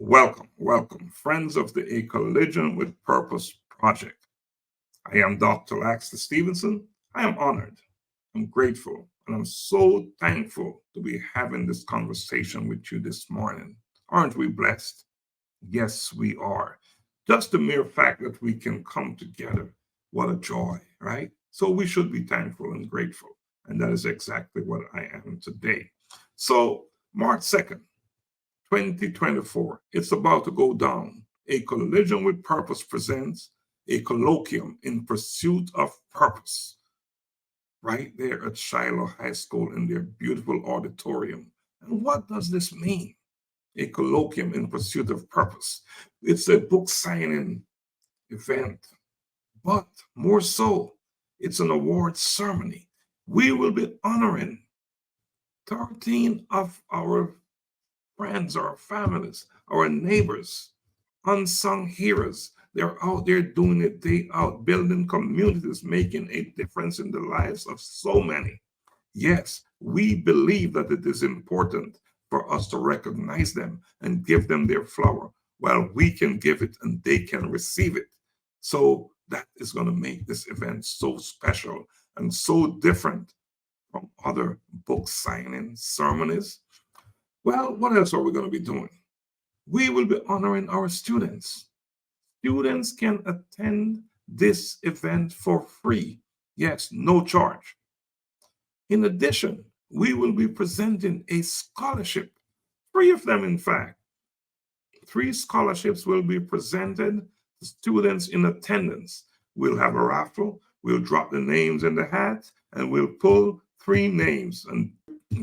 Welcome, friends of the A Collision with Purpose Project. I am Dr.Laxley Stephenson. I am honored, I'm grateful, and I'm so thankful to be having this conversation with you this morning. Aren't we blessed? Yes, we are. Just the mere fact that we can come together, what a joy, right? So we should be thankful and grateful. And that is exactly what I am today. So, March 2nd, 2024, it's about to go down. A Collision with Purpose presents a colloquium in pursuit of purpose, right there at Shiloh High School in their beautiful auditorium. And what does this mean? A colloquium in pursuit of purpose. It's a book signing event, but more so, it's an award ceremony. We will be honoring 13 of our friends, our families, our neighbors, unsung heroes. They're out there doing it day out, building communities, making a difference in the lives of so many. Yes, we believe that it is important for us to recognize them and give them their flower while we can give it and they can receive it. So that is going to make this event so special and so different from other book signing ceremonies. Well, what else are we going to be doing? We will be honoring our students. Students can attend this event for free. Yes, no charge. In addition, we will be presenting a scholarship, three of them, in fact. Three scholarships will be presented to students in attendance. We'll have a raffle, we'll drop the names in the hat, and we'll pull three names. And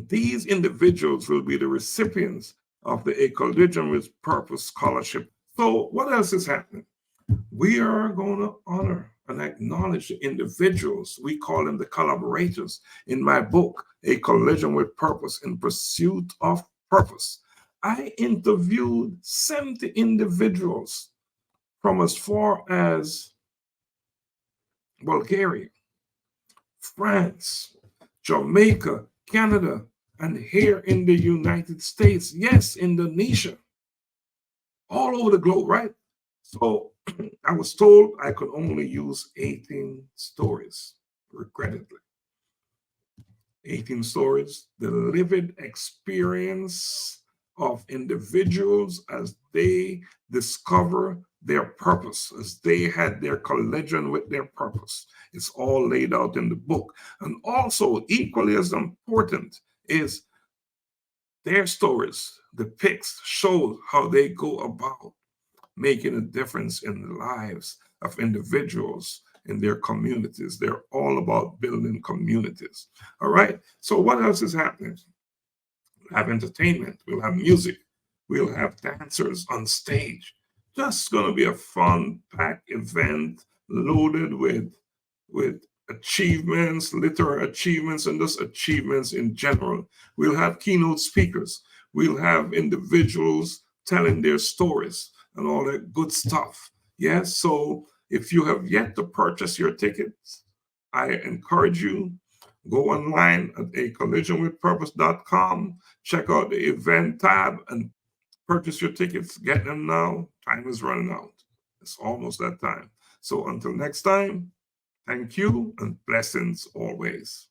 these individuals will be the recipients of the A Collision with Purpose Scholarship. So, what else is happening? We are going to honor and acknowledge the individuals. We call them the collaborators in my book, A Collision with Purpose in Pursuit of Purpose. I interviewed 70 individuals from as far as Bulgaria, France, Jamaica, Canada, and here in the United States. Yes, Indonesia, all over the globe, right? So I was told I could only use 18 stories, regrettably. 18 stories, the lived experience of individuals as they discover their purpose, as they had their collision with their purpose. It's all laid out in the book. And also, equally as important, is their stories depicts, show how they go about making a difference in the lives of individuals in their communities. They're all about building communities. All right. So what else is happening? We'll have entertainment. We'll have music. We'll have dancers on stage. Just going to be a fun-packed event loaded with achievements, literary achievements, and just achievements in general. We'll have keynote speakers. We'll have individuals telling their stories and all that good stuff. Yes, so if you have yet to purchase your tickets, I encourage you, go online at acollisionwithpurpose.com, check out the event tab and purchase your tickets. Get them now. Time is running out. It's almost that time. So until next time, thank you and blessings always.